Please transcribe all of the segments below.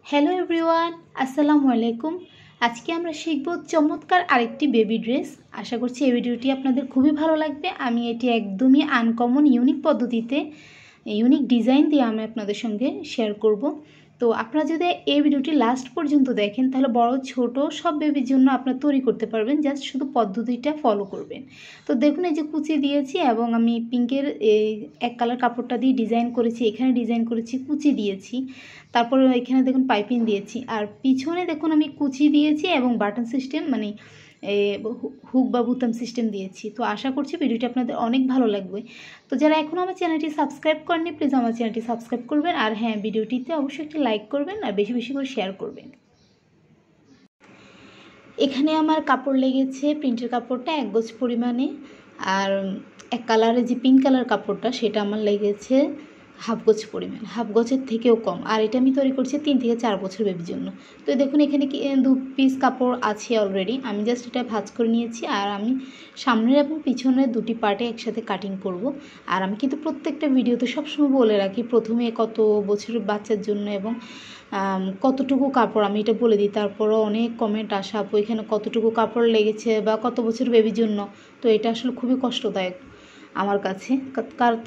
Hello everyone, আসসালামু আলাইকুম। আজকে আমরা শিখব চমৎকার আরেকটি বেবি ড্রেস। আশা করছি এই ভিডিওটি আপনাদের খুবই ভালো লাগবে। আমি এটি একদমই আনকমন ইউনিক পদ্ধতিতে ইউনিক ডিজাইন দিয়ে আমি আপনাদের সঙ্গে শেয়ার করব। তো আপনারা যদি এই ভিডিওটি লাস্ট পর্যন্ত দেখেন তাহলে বড় ছোট সব বেবির জন্য আপনারা তৈরি করতে পারবেন, জাস্ট শুধু পদ্ধতিটা ফলো করবেন। তো দেখুন এই যে কুচি দিয়েছি এবং আমি পিঙ্কের এই এক কালার কাপড়টা দিয়ে ডিজাইন করেছি, এখানে ডিজাইন করেছি, কুচি দিয়েছি, তারপরে এখানে দেখুন পাইপিং দিয়েছি, আর পিছনে দেখুন আমি কুচি দিয়েছি এবং বাটন সিস্টেম মানে হুক বা বুতাম সিস্টেম দিয়েছি। তো আশা করছি ভিডিওটি আপনাদের অনেক ভালো লাগবে। তো যারা এখনও আমার চ্যানেলটি সাবস্ক্রাইব করেননি প্লিজ আমার চ্যানেলটি সাবস্ক্রাইব করবেন, আর হ্যাঁ ভিডিওটিতে অবশ্যই একটি লাইক করবেন আর বেশি বেশি করে শেয়ার করবেন। এখানে আমার কাপড় লেগেছে প্রিন্টের কাপড়টা 1 গজ পরিমাণে, আর এক কালারের যে পিঙ্ক কালার কাপড়টা সেটা আমার লেগেছে হাফ গজ পরিমাণ, হাফ গজের থেকেও কম। আর এটা আমি তৈরি করছি 3 থেকে 4 বছর বেবির জন্য। তো দেখুন এখানে কি 2 পিস কাপড় আছে অলরেডি, আমি জাস্ট এটা ভাঁজ করে নিয়েছি। আর আমি সামনের এবং পিছনের দুটি পার্টে একসাথে কাটিং করব। আর আমি কিন্তু প্রত্যেকটা ভিডিওতে সবসময় বলে রাখি প্রথমে কত বছরের বাচ্চার জন্য এবং কতটুকু কাপড় আমি এটা বলে দিই। তারপরও অনেক কমেন্ট আসা, আপু এখানে কতটুকু কাপড় লেগেছে বা কত বছর বেবির জন্য। তো এটা আসলে খুবই কষ্টদায়ক আমার কাছে,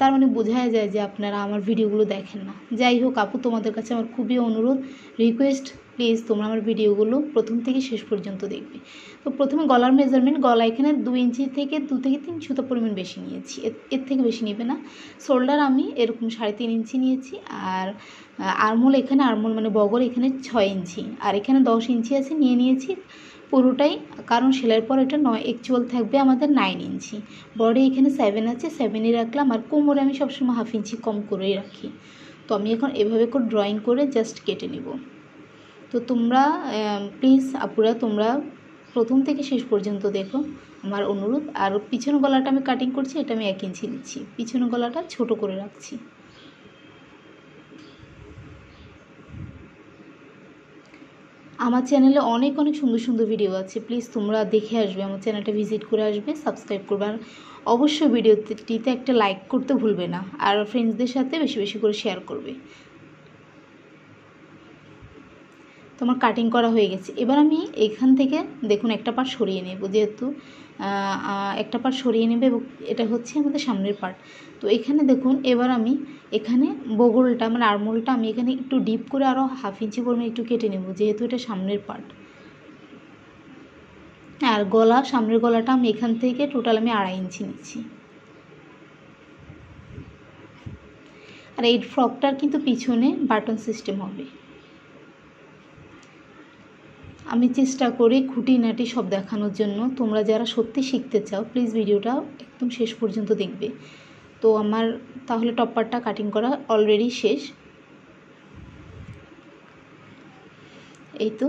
তার মানে বোঝাই যায় যে আপনারা আমার ভিডিওগুলো দেখেন না। যাই হোক আপু, তোমাদের কাছে আমার খুবই অনুরোধ, রিকোয়েস্ট, প্লিজ তোমরা আমার ভিডিওগুলো প্রথম থেকে শেষ পর্যন্ত দেখবে। তো প্রথমে গলার মেজারমেন্ট, গলা এখানে 2 ইঞ্চি থেকে 2 থেকে 3 সুতো পরিমাণ বেশি নিয়েছি, এর থেকে বেশি নেবে না। শোল্ডার আমি এরকম 3.5 ইঞ্চি নিয়েছি, আর আরমোল এখানে আরমোল মানে বগল এখানে 6 ইঞ্চি, আর এখানে 10 ইঞ্চি আছে নিয়ে নিয়েছি পুরোটাই, কারণ সেলাইয়ের পর এটা অ্যাকচুয়াল থাকবে আমাদের 9 ইঞ্চি। বডি এখানে 7 আছে, 7ই রাখলাম, আর কোমরে আমি সবসময় হাফ ইঞ্চি কম করেই রাখি। তো আমি এখন এভাবে করে ড্রয়িং করে জাস্ট কেটে নিব। তো তোমরা প্লিজ আপুরা তোমরা প্রথম থেকে শেষ পর্যন্ত দেখো, আমার অনুরোধ। আর পিছনের গলাটা আমি কাটিং করছি, এটা আমি 1 ইঞ্চি নিচ্ছি, পিছনের গলাটা ছোট করে রাখছি। আমার চ্যানেলে অনেক অনেক সুন্দর সুন্দর ভিডিও আছে, প্লিজ তোমরা দেখে আসবে, আমার চ্যানেলটা ভিজিট করে আসবে, সাবস্ক্রাইব করবে, আর অবশ্যই ভিডিওটিতে একটা লাইক করতে ভুলবে না, আর ফ্রেন্ডসদের সাথে বেশি বেশি করে শেয়ার করবে। তোমার কাটিং করা হয়ে গেছে। এবার আমি এখান থেকে দেখুন একটা পার্ট সরিয়ে নেব, যেহেতু একটা পার্ট সরিয়ে নেবে এবং এটা হচ্ছে আমাদের সামনের পার্ট। তো এখানে দেখুন এবার আমি এখানে বগলটা মানে আরমোলটা আমি এখানে একটু ডিপ করে আরও হাফ ইঞ্চি পরিমাণে একটু কেটে নেব, যেহেতু এটা সামনের পার্ট। আর গলা, সামনের গলাটা আমি এখান থেকে টোটাল আমি 2.5 ইঞ্চি নিচ্ছি। আর এই ফ্রকটার কিন্তু পিছনে বাটন সিস্টেম হবে। আমি চেষ্টা করি খুঁটিনাটি সব দেখানোর জন্য। তোমরা যারা সত্যি শিখতে চাও প্লিজ ভিডিওটা একদম শেষ পর্যন্ত দেখবে। তো আমার তাহলে টপ পার্টটা কাটিং করা অলরেডি শেষ। এই তো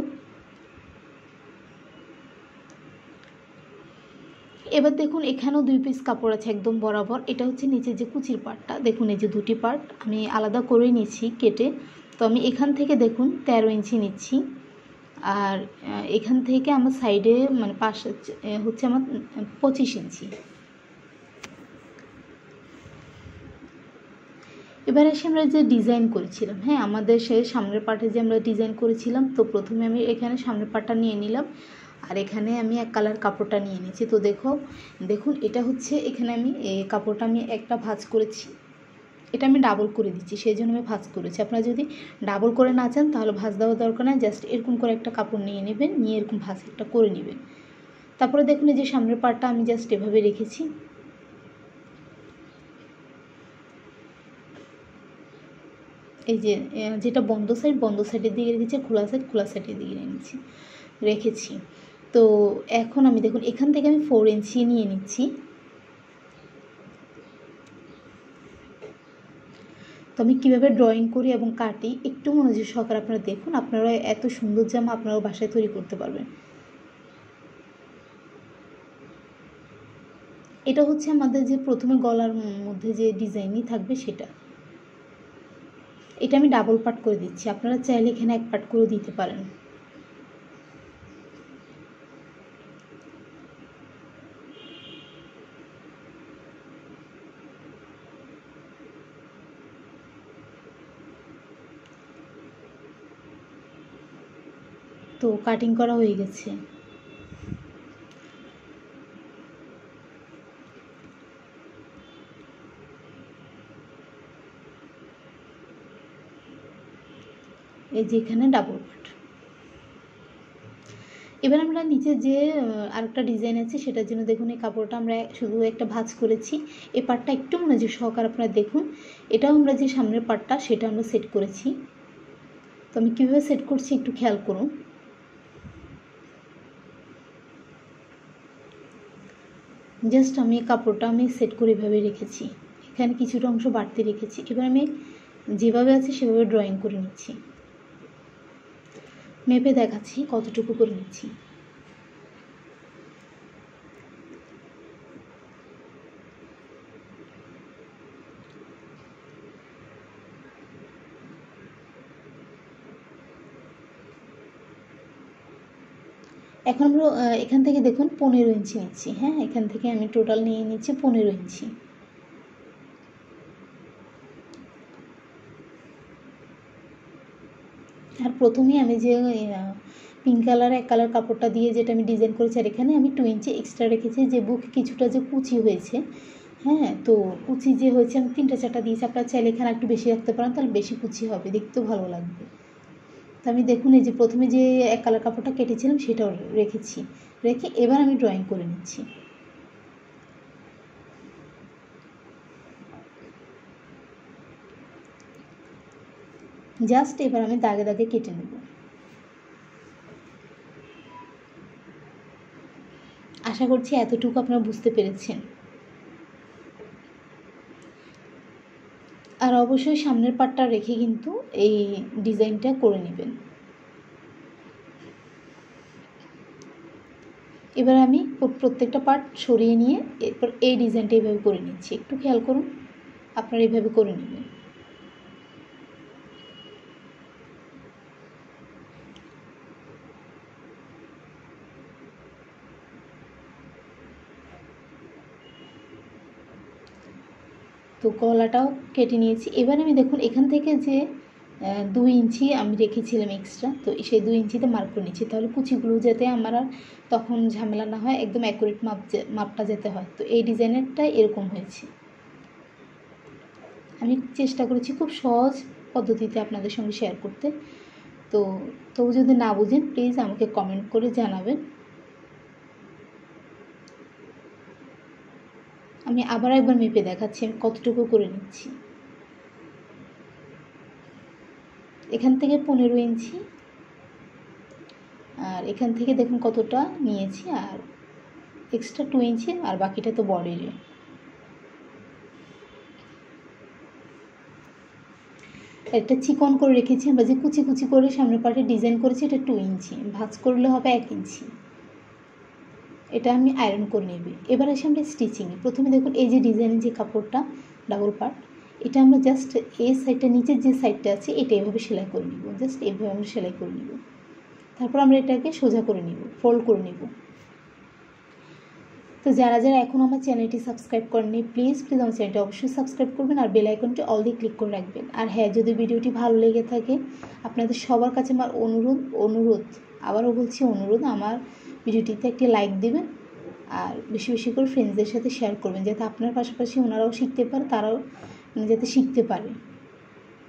এবার দেখুন এখানেও 2 পিস কাপড় আছে একদম বরাবর। এটা হচ্ছে নিচে যে কুচির পার্টটা, দেখুন এই যে 2টি পার্ট আমি আলাদা করে নিয়েছি কেটে। তো আমি এখান থেকে দেখুন 13 ইঞ্চি নিচ্ছি, আর এখান থেকে আমার সাইডে মানে পাশে হচ্ছে আমার 25 ইঞ্চি। এবার এসে আমরা যে ডিজাইন করেছিলাম, হ্যাঁ আমাদের সেই সামনের পার্টে যে আমরা ডিজাইন করেছিলাম, তো প্রথমে আমি এখানে সামনের পার্টটা নিয়ে নিলাম, আর এখানে আমি এক কালার কাপড়টা নিয়ে নিয়েছি। তো দেখুন এটা হচ্ছে এখানে আমি এই কাপড়টা আমি একটা ভাঁজ করেছি, এটা আমি ডাবল করে দিচ্ছি, সেই জন্য আমি ভাঁজ করেছি। আপনারা যদি ডাবল করে না চান তাহলে ভাঁজ দেওয়ার দরকার নেই, জাস্ট এরকম করে একটা কাপড় নিয়ে নেবেন, নিয়ে এরকম ভাঁজ একটা করে নেবেন। তারপরে দেখুন এই যে সামনের পার্টটা আমি জাস্ট এভাবে রেখেছি। এই যে যেটা বন্ধ সাইডের দিকে রেখেছি, খোলা সাইডের দিকে রেখেছি। তো এখন আমি দেখুন এখান থেকে আমি 4 ইঞ্চি নিয়ে নিচ্ছি। তো আমি কীভাবে ড্রয়িং করি এবং কাটি একটু মনোযোগ সহকারে আপনারা দেখুন, আপনারা এত সুন্দর জামা আপনারাও বাসায় তৈরি করতে পারবেন। এটা হচ্ছে আমাদের যে প্রথমে গলার মধ্যে যে ডিজাইনই থাকবে সেটা। এটা আমি ডাবল পার্ট করে দিচ্ছি, আপনারা চাইলে এখানে 1 পার্ট করে দিতে পারেন। তো কাটিং করা হয়ে গেছে। এই যে এখানে ডাবল পার্ট। এবার আমরা নিচে যে আরেকটা ডিজাইন আছে সেটার জন্য দেখুন এই কাপড়টা আমরা শুধু একটা ভাঁজ করেছি। এই পার্টটা একটু মনোযোগ সহকারে আপনারা দেখুন। এটাও আমরা যে সামনের পার্টটা সেটা আমরা সেট করেছি। তো আমি কীভাবে সেট করছি একটু খেয়াল করুন। জাস্ট আমি কাপড়টা সেট করে এভাবে রেখেছি, এখানে কিছুটা অংশ বাড়তি রেখেছি। এবার আমি যেভাবে আছে সেভাবে ড্রয়িং করে নিচ্ছি, মেপে দেখাচ্ছি কতটুকু করে নিচ্ছি। এখন আমরা এখান থেকে দেখুন 15 ইঞ্চি নিচ্ছি। হ্যাঁ, এখান থেকে আমি টোটাল নিয়ে নিচ্ছি 15 ইঞ্চি। আর প্রথমেই আমি যে পিঙ্ক কালার এক কালার কাপড়টা দিয়ে যেটা আমি ডিজাইন করেছি, আর এখানে আমি 2 ইঞ্চি এক্সট্রা রেখেছি যে বুকে কিছুটা যে কুচি হয়েছে। হ্যাঁ, তো কুচি যে হয়েছে আমি 3টা 4টা দিয়েছি। আপনারা চাইলে এখানে একটু বেশি রাখতে পারেন, তাহলে বেশি কুচি হবে, দেখতেও ভালো লাগবে। তো আমি দেখুন এই যে প্রথমে যে এক কালার কাপড়টা কেটেছিলাম সেটাও রেখেছি, রেখে এবার আমি ড্রয়িং করে নিচ্ছি। জাস্ট এবার আমি দাগে দাগে কেটে নেব। আশা করছি এতটুকু আপনারা বুঝতে পেরেছেন। আর অবশ্যই সামনের পাটটা রেখে কিন্তু এই ডিজাইনটা করে নেবেন। এবার আমি প্রত্যেকটা পার্ট সরিয়ে নিয়ে এরপর এই ডিজাইনটা এইভাবে করে নিচ্ছি। একটু খেয়াল করুন, আপনারা এইভাবে করে নেবেন। তো গলাটাও কেটে নিয়েছি। এবার আমি দেখুন এখান থেকে যে 2 ইঞ্চি আমি রেখেছিলাম এক্সট্রা, তো সেই 2 ইঞ্চিতে মার্ক করে নিচ্ছি, তাহলে কুচিগুলো যাতে আমার আর তখন ঝামেলা না হয়, একদম অ্যাকুরেট মাপটা যেতে হয়। তো এই ডিজাইনেরটা এরকম হয়েছে। আমি চেষ্টা করেছি খুব সহজ পদ্ধতিতে আপনাদের সঙ্গে শেয়ার করতে। তো তবু যদি না বুঝেন প্লিজ আমাকে কমেন্ট করে জানাবেন। আমি আবার একবার মেপে দেখাচ্ছি আমি কতটুকু করে নিচ্ছি। এখান থেকে 15 ইঞ্চি, আর এখান থেকে দেখুন কতটা নিয়েছি, আর এক্সট্রা 2 ইঞ্চি, আর বাকিটা তো বডির। একটা চিকন করে রেখেছি আমরা, যে কুচি কুচি করে সামনের পার্টে ডিজাইন করেছি, এটা 2 ইঞ্চি, ভাঁজ করলে হবে 1 ইঞ্চি। এটা আমি আয়রন করে নেব। এবার আসি আমরা স্টিচিংয়ে। প্রথমে দেখুন এই যে ডিজাইনের যে কাপড়টা ডাবল পার্ট, এটা আমরা জাস্ট এই সাইডটা, নিচের যে সাইডটা আছে এটা এভাবে সেলাই করে নিব। জাস্ট এভাবে আমরা সেলাই করে নিব। তারপর আমরা এটাকে সোজা করে নিব, ফোল্ড করে নিব। তো যারা যারা এখন আমার চ্যানেলটি সাবস্ক্রাইব করেননি প্লিজ আমার চ্যানেলটি অবশ্যই সাবস্ক্রাইব করবেন, আর বেল আইকনটি অল দিয়ে ক্লিক করে রাখবেন। আর হ্যাঁ, যদি ভিডিওটি ভালো লেগে থাকে আপনাদের সবার কাছে আমার অনুরোধ আবারও বলছি অনুরোধ, আমার ভিডিওটিতে একটি লাইক দেবেন, আর বেশি বেশি করে ফ্রেন্ডসদের সাথে শেয়ার করবেন, যাতে আপনার পাশাপাশি ওনারাও শিখতে পারে, তারাও যাতে শিখতে পারে।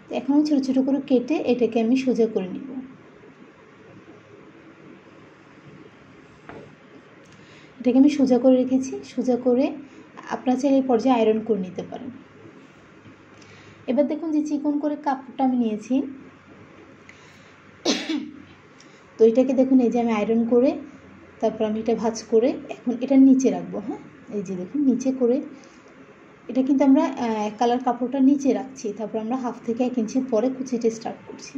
তো এখন ছোটো ছোটো করে কেটে এটাকে আমি সোজা করে নিব। এটাকে আমি সোজা করে রেখেছি। সোজা করে আপনারা চাইলে এই পর্যায়ে আয়রন করে নিতে পারেন। এবার দেখুন যে চিকন করে কাপড়টা আমি নিয়েছি, তো এটাকে দেখুন এই যে আমি আয়রন করে তারপর আমি এটা ভাঁজ করে এখন এটা নিচে রাখবো। হ্যাঁ, এই যে দেখুন নিচে করে এটা কিন্তু আমরা কালার কাপড়টা নিচে রাখছি, তারপর আমরা 1/2 থেকে 1 ইঞ্চি পরে কুচিটা স্টার্ট করছি।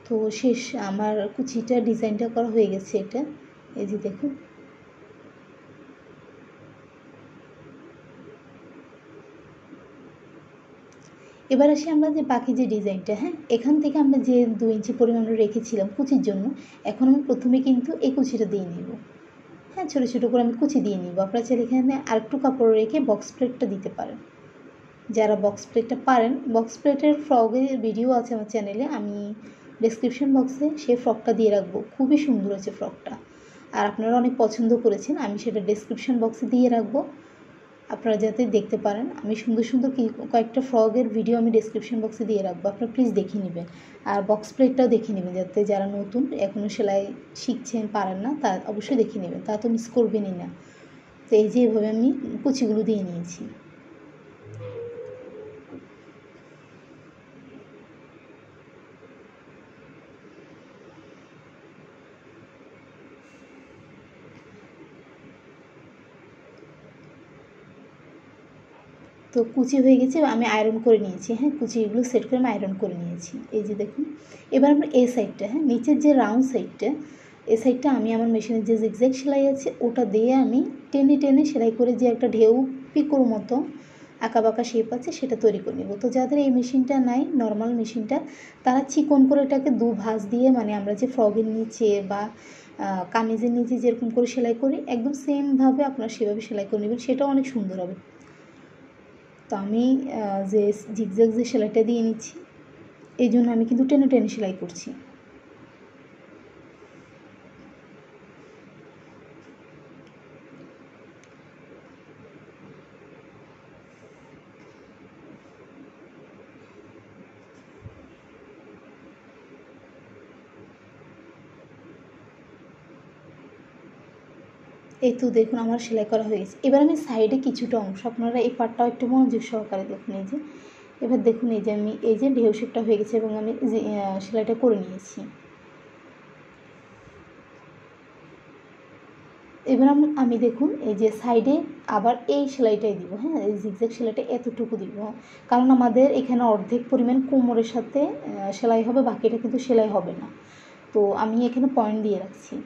তো শেষ, আমার কুচিটা ডিজাইনটা করা হয়ে গেছে। এটা এই যে দেখুন, এবার আসি আমরা যে বাকি যে ডিজাইনটা, হ্যাঁ, এখান থেকে আমরা যে 2 ইঞ্চি পরিমাণ রেখেছিলাম কুচির জন্য, এখন আমি প্রথমে কিন্তু এই কুচিটা দিয়ে নিব। হ্যাঁ, ছোটো ছোটো করে আমি কুচি দিয়ে নিব। আপনারা চাইলে এখানে আরেকটু কাপড় রেখে বক্স প্লেটটা দিতে পারেন। যারা বক্স প্লেটটা পারেন, বক্স প্লেটের ফ্রকের ভিডিও আছে আমার চ্যানেলে, আমি ডেসক্রিপশন বক্সে সেই ফ্রকটা দিয়ে রাখবো। খুবই সুন্দর হয়েছে ফ্রকটা, আর আপনারা অনেক পছন্দ করেছেন। আমি সেটা ডেসক্রিপশন বক্সে দিয়ে রাখবো, আপনারা যাতে দেখতে পারেন। আমি সুন্দর সুন্দর কয়েকটা ফ্রকের ভিডিও আমি ডেসক্রিপশন বক্সে দিয়ে রাখবো, আপনারা প্লিজ দেখে নেবেন। আর বক্স প্লেটটাও দেখে নেবেন, যাতে যারা নতুন এখনও সেলাই শিখছেন, পারেন না, তা অবশ্যই দেখে নেবেন, তা তো মিস করবেনই না। তো এই যে এভাবে আমি কুচিগুলো দিয়ে নিয়েছি। তো কুচি হয়ে গেছে, আমি আয়রন করে নিয়েছি। হ্যাঁ, কুচিগুলো সেট করে আমি আয়রন করে নিয়েছি। এই যে দেখুন, এবার আমরা এই সাইডটা, হ্যাঁ, নিচের যে রাউন্ড সাইডটা, এই সাইডটা আমি আমার মেশিনের যে জিগজ্যাগ সেলাই আছে ওটা দিয়ে আমি টেনে টেনে সেলাই করে যে একটা ঢেউ পিকোর মতো আঁকা বাঁকা শেপ আছে সেটা তৈরি করে নেব। তো যাদের এই মেশিনটা নাই, নর্মাল মেশিনটা, তারা চিকন করে এটাকে দু ভাঁজ দিয়ে, মানে আমরা যে ফ্রকের নিচে বা কামিজের নিচে যেরকম করে সেলাই করি একদম সেমভাবে আপনারা সেভাবে সেলাই করে নেবেন, সেটাও অনেক সুন্দর হবে। তো আমি যে জিগজ্যাগ যে সেলাইটা দিয়ে নিচ্ছি, এই জন্য আমি কিন্তু টেনে টেনে সেলাই করছি। এই তো দেখুন আমার সেলাই করা হয়ে গেছে। এবার আমি সাইডে কিছুটা অংশ, আপনারা এই পার্টটাও একটু মনোযোগ সহকারে দেখুন। এই যে এবার দেখুন, এই যে আমি এই যে ঢেউ শেপটা হয়ে গেছে এবং আমি যে সেলাইটা করে নিয়েছি। এবার আমি দেখুন এই যে সাইডে আবার এই সেলাইটাই দিব। হ্যাঁ, এই জিগজ্যাগ সেলাইটা এতটুকু দিব, কারণ আমাদের এখানে অর্ধেক পরিমাণ কোমরের সাথে সেলাই হবে, বাকিটা কিন্তু সেলাই হবে না। তো আমি এখানে পয়েন্ট দিয়ে রাখছি,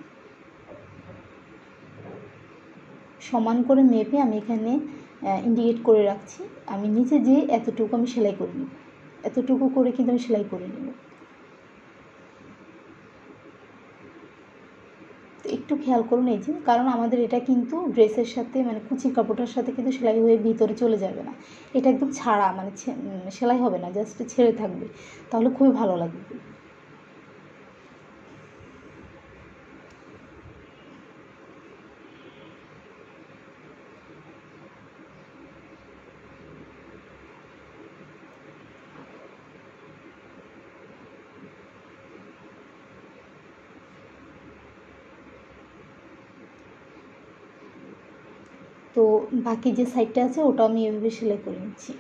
সমান করে মেপে আমি এখানে ইন্ডিকেট করে রাখছি। আমি নিচে যে এতটুকু আমি সেলাই করে নেব, এতটুকু করে কিন্তু আমি সেলাই করে নেব। একটু খেয়াল করুন এই যে, কারণ আমাদের এটা কিন্তু ড্রেসের সাথে, মানে কুচির কাপড়টার সাথে কিন্তু সেলাই হয়ে ভিতরে চলে যাবে না, এটা একদম ছাড়া, মানে সেলাই হবে না, জাস্ট ছেড়ে থাকবে, তাহলে খুবই ভালো লাগবে। তো বাকি যে সাইডটা আছে ওটা আমি এভাবে সেলাই করে নিচ্ছি।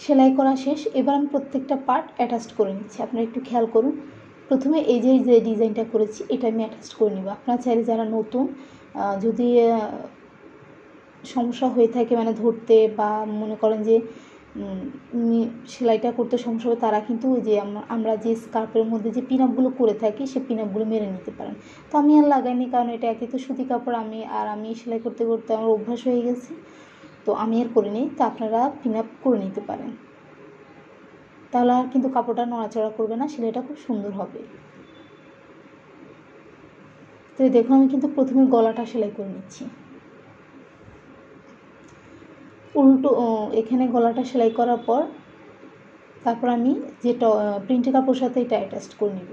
সেলাই করা শেষ, এবার আমি প্রত্যেকটা পার্ট অ্যাটাচ করে নিচ্ছি। আপনারা একটু খেয়াল করুন, প্রথমে এই যে ডিজাইনটা করেছি এটা আমি অ্যাটাচ করে নেব। আপনারা চাইলে যারা নতুন, যদি সমস্যা হয়ে থাকে মানে ধরতে, বা মনে করেন যে সেলাইটা করতে সমস্যা হবে, তারা কিন্তু ওই যে আমরা যে স্কার্ফের মধ্যে যে পিনআপগুলো করে থাকি সেই পিনআপগুলো মেরে নিতে পারেন। তো আমি আর লাগাইনি, কারণ এটা একই তো সুতি কাপড়, আমি সেলাই করতে করতে আমার অভ্যাস হয়ে গেছে, তো আমি আর করিনি। তো আপনারা পিনআপ করে নিতে পারেন, তাহলে আর কিন্তু কাপড়টা নড়াচড়া করবে না, সেলাইটা খুব সুন্দর হবে। তো দেখুন আমি কিন্তু প্রথমে গলাটা সেলাই করে নিচ্ছি, উল্টো এখানে গলাটা সেলাই করার পর তারপর আমি যে প্রিন্টের কাপড়ের সাথে এটা অ্যাটাচ করে নেব।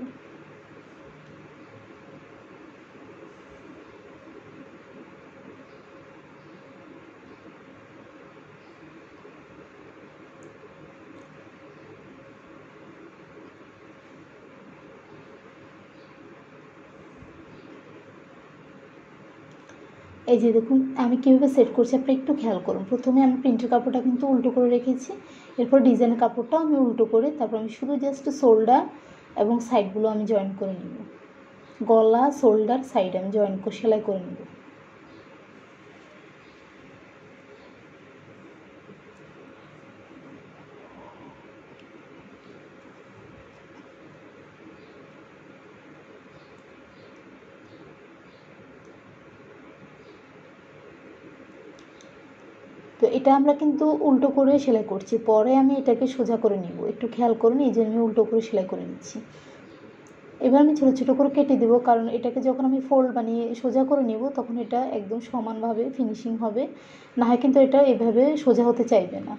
এই যে দেখুন আমি কীভাবে সেট করছি, আপনি একটু খেয়াল করুন। প্রথমে আমি প্রিন্টের কাপড়টা কিন্তু উল্টো করে রেখেছি, এরপর ডিজাইনের কাপড়টাও আমি উল্টো করে, তারপর আমি শুধু জাস্ট শোল্ডার এবং সাইডগুলো আমি জয়েন করে নেব। গলা, শোল্ডার, সাইড আমি জয়েন করে সেলাই করে নেব। তো এটা আমরা কিন্তু উল্টো করে সেলাই করছি, পরে আমি এটাকে সোজা করে নিব। একটু খেয়াল করুন, এই যে আমি উল্টো করে সেলাই করে নিচ্ছি। এবার আমি ছোটো ছোটো করে কেটে দেবো, কারণ এটাকে যখন আমি ফোল্ড বানিয়ে সোজা করে নেব তখন এটা একদম সমানভাবে ফিনিশিং হবে। না হয় কিন্তু এটা এভাবে সোজা হতে চাইবে না,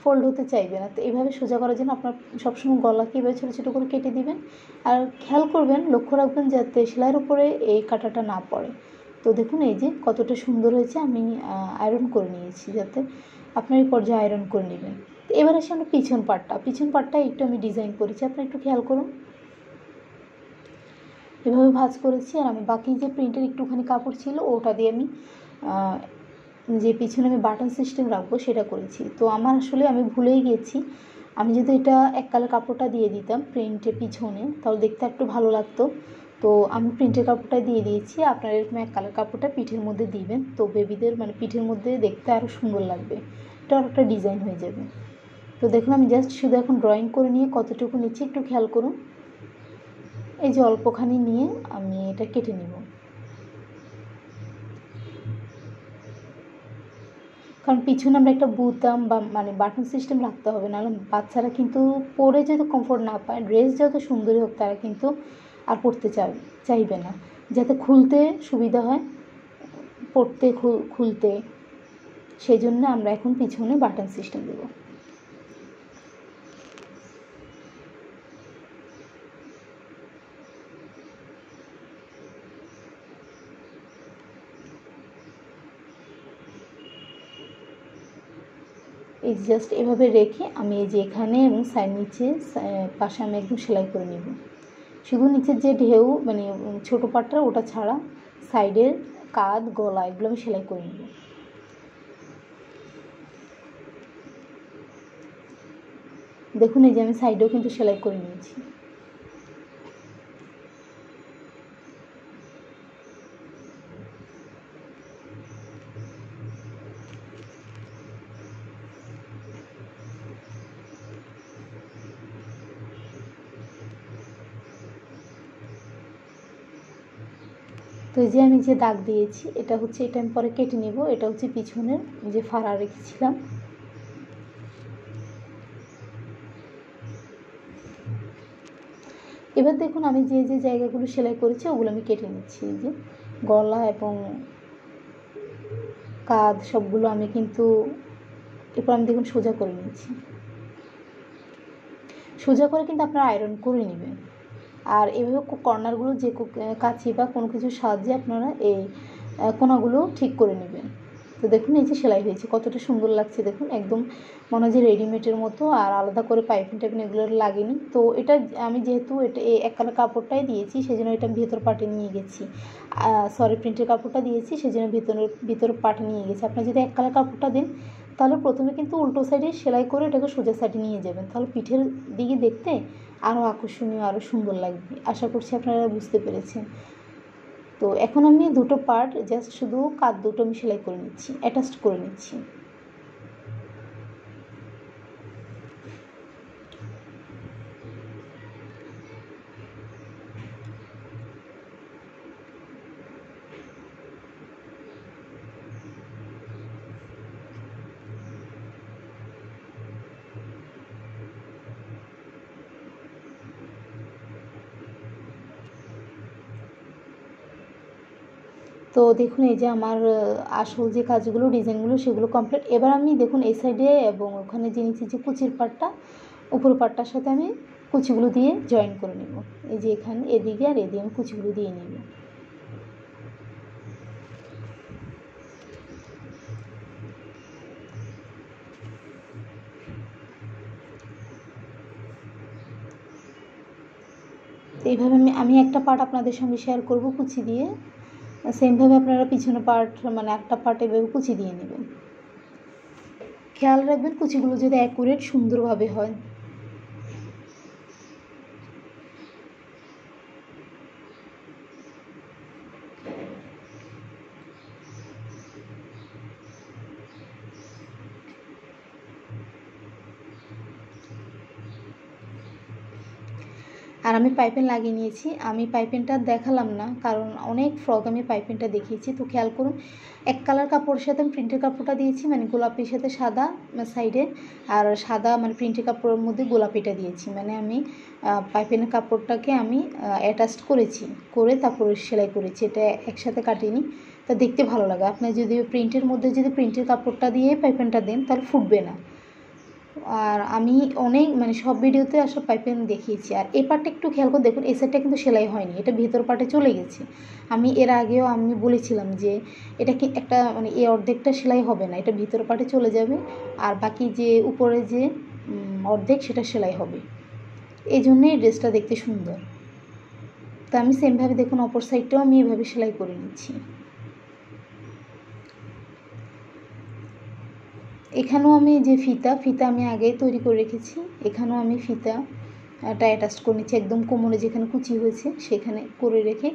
ফোল্ড হতে চাইবে না। তো এইভাবে সোজা করার জন্য আপনার সবসময় গলাকে এভাবে ছোটো ছোটো করে কেটে দিবেন। আর খেয়াল করবেন, লক্ষ্য রাখবেন যাতে সেলাইয়ের উপরে এই কাঁটাটা না পড়ে। তো দেখুন এই যে কতটা সুন্দর হয়েছে, আমি আয়রন করে নিয়েছি, যাতে আপনার এই পর্যায়ে আয়রন করে নেবেন। তো এবার আসে আমরা পিছন পাটটা একটু আমি ডিজাইন করেছি, আপনি একটু খেয়াল করুন। এভাবে ভাঁজ করেছি, আর আমি বাকি যে প্রিন্টের একটুখানি কাপড় ছিল ওটা দিয়ে আমি যে পিছনে আমি বাটন সিস্টেম রাখবো সেটা করেছি। তো আমার আসলে আমি ভুলেই গিয়েছি, আমি যদি এটা এক কালার কাপড়টা দিয়ে দিতাম প্রিন্টের পিছনে তাহলে দেখতে একটু ভালো লাগতো। তো আমি প্রিন্টের কাপড়টা দিয়ে দিয়েছি, আপনারা এরকম এক কালার কাপড়টা পিঠের মধ্যে দিবেন, তো বেবিদের মানে পিঠের মধ্যে দেখতে আরও সুন্দর লাগবে, এটা আর একটা ডিজাইন হয়ে যাবে। তো দেখুন আমি জাস্ট শুধু এখন ড্রয়িং করে নিয়ে কতটুকু নিচ্ছি একটু খেয়াল করুন। এই যে অল্পখানি নিয়ে আমি এটা কেটে নেব, কারণ পিছনে আমরা একটা বুতাম বা মানে বাটন সিস্টেম রাখতে হবে, নাহলে বাচ্চারা কিন্তু পরে যদি কমফোর্ট না পায়, ড্রেস যত সুন্দরই হোক তারা কিন্তু আর পরতে চাইবে না। যাতে খুলতে সুবিধা হয়, পরতে খুলতে, সেই জন্য আমরা এখন পিছনে বাটন সিস্টেম দেবো। এই জাস্ট এভাবে রেখে আমি এই যে এখানে এবং সাইড নিচে পাশে আমি একদম সেলাই করে নেব। শুধু নিচের যে ঢেউ মানে ছোটো পাটটা ওটা ছাড়া সাইডের কাঁধ গলা এগুলো আমি সেলাই করে নেব। দেখুন এই যে আমি সাইডেও কিন্তু সেলাই করে নিয়েছি। তো এই যে আমি যে দাগ দিয়েছি এটা আমি পরে কেটে নেব। এটা হচ্ছে পিছনের যে ফাড়া রেখেছিলাম। এবার দেখুন আমি যে যে জায়গাগুলো সেলাই করেছি ওগুলো আমি কেটে নিচ্ছি। এই যে গলা এবং কাঁধ সবগুলো আমি কিন্তু এরপর আমি দেখুন সোজা করে নিচ্ছি। সোজা করে কিন্তু আপনারা আয়রন করে নেবেন। আর এভাবে কর্নারগুলো যে কাঁচি বা কোনো কিছুর সাহায্যে আপনারা এই কোনাগুলো ঠিক করে নেবেন। তো দেখুন এই যে সেলাই হয়েছে কতটা সুন্দর লাগছে, দেখুন একদম মনে হয় যে রেডিমেডের মতো, আর আলাদা করে পাইপিং টাইপিং এগুলো লাগেনি। তো এটা আমি যেহেতু এটা এই এক কালার কাপড়টাই দিয়েছি সেই জন্য এটা ভেতর পাটে নিয়ে গেছি, সরি প্রিন্টের কাপড়টা দিয়েছি সেই জন্য ভিতর পাটে নিয়ে গেছি। আপনার যদি এক কালার কাপড়টা দেন তাহলে প্রথমে কিন্তু উল্টো সাইডে সেলাই করে এটাকে সোজা সাইডে নিয়ে যাবেন, তাহলে পিঠের দিকে দেখতে আরও আকর্ষণীয়, আরও সুন্দর লাগবে। আশা করছি আপনারা বুঝতে পেরেছেন। তো এখন আমি দুটো পার্ট জাস্ট শুধু কাঁধ দুটো আমি সেলাই করে নিচ্ছি, অ্যাটাচড করে নিচ্ছি। তো দেখুন এই যে আমার আসল যে কাজগুলো ডিজাইনগুলো সেগুলো কমপ্লিট। এবার আমি দেখুন এই সাইডে এবং ওখানে যে নিচে যে কুচির পাটটা উপর পাটটার সাথে আমি কুচিগুলো দিয়ে জয়েন করে নেব। এই যে এখানে এদিকে আর এদিকে আমি কুচিগুলো দিয়ে নেব। এইভাবে আমি একটা পার্ট আপনাদের সঙ্গে শেয়ার করব কুচি দিয়ে, সেমভাবে আপনারা পিছনে পার্ট মানে একটা পার্ট এভাবে কুচি দিয়ে নেবেন। খেয়াল রাখবেন কুচিগুলো যদি অ্যাকুরেট সুন্দরভাবে হয়। আর আমি পাইপিং লাগিয়ে নিয়েছি। আমি পাইপিংটা দেখালাম না, কারণ অনেক ফ্রক আমি পাইপিংটা দেখিয়েছি। তো খেয়াল করুন, এক কালার কাপড়ের সাথে আমি প্রিন্টের কাপড়টা দিয়েছি, মানে গোলাপির সাথে সাদা সাইডে, আর সাদা মানে প্রিন্টের কাপড়ের মধ্যে গোলাপিটা দিয়েছি। মানে আমি পাইপিংয়ের কাপড়টাকে আমি অ্যাটাচ করেছি, করে তারপরে সেলাই করেছি, এটা একসাথে কাটিনি। তা দেখতে ভালো লাগে। আপনি যদি প্রিন্টের মধ্যে যদি প্রিন্টের কাপড়টা দিয়ে পাইপিংটা দেন তাহলে ফুটবে না। আর আমি অনেক মানে সব ভিডিওতে আসলে পাইপিং দেখিয়েছি। আর এই পার্টটা একটু খেয়াল করে দেখুন, এই সাইডটা কিন্তু সেলাই হয়নি, এটা ভেতর পার্টে চলে গেছে। আমি এর আগেও আমি বলেছিলাম যে এটা কি একটা মানে এই অর্ধেকটা সেলাই হবে না, এটা ভিতর পার্টে চলে যাবে, আর বাকি যে উপরে যে অর্ধেক সেটা সেলাই হবে। এই জন্যই ড্রেসটা দেখতে সুন্দর। তো আমি সেমভাবে দেখুন অপর সাইডটাও আমি এভাবে সেলাই করে নিচ্ছি। এখানেও আমি যে ফিতা আমি আগেই তৈরি করে রেখেছি, এখানেও আমি ফিতাটা অ্যাটাচ করে নিচ্ছি, একদম কোমরে যেখানে কুচি হয়েছে সেখানে করে রেখে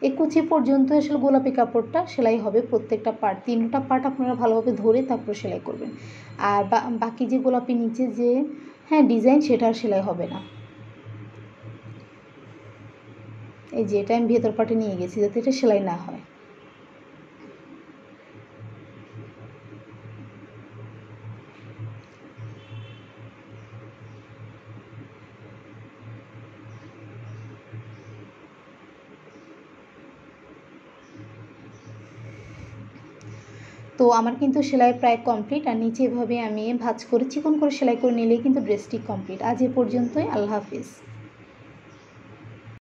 এই কুচি পর্যন্ত আসলে গোলাপি কাপড়টা সেলাই হবে। প্রত্যেকটা পার্ট, 3টা পার্ট আপনারা ভালোভাবে ধরে তারপর সেলাই করবেন। আর বাকি যে গোলাপি নিচে যে ডিজাইন, সেটা আর সেলাই হবে না। এই যে এটা আমি ভেতর পার্টে নিয়ে গেছি যাতে এটা সেলাই না হয়। তো আমার কিন্তু সেলাই প্রায় কমপ্লিট। আর নিচে এভাবে আমি ভাঁজ করে চিকন করে সেলাই করে নিলেই কিন্তু ড্রেসটি কমপ্লিট। আজ এ পর্যন্তই। আল্লাহ হাফিজ।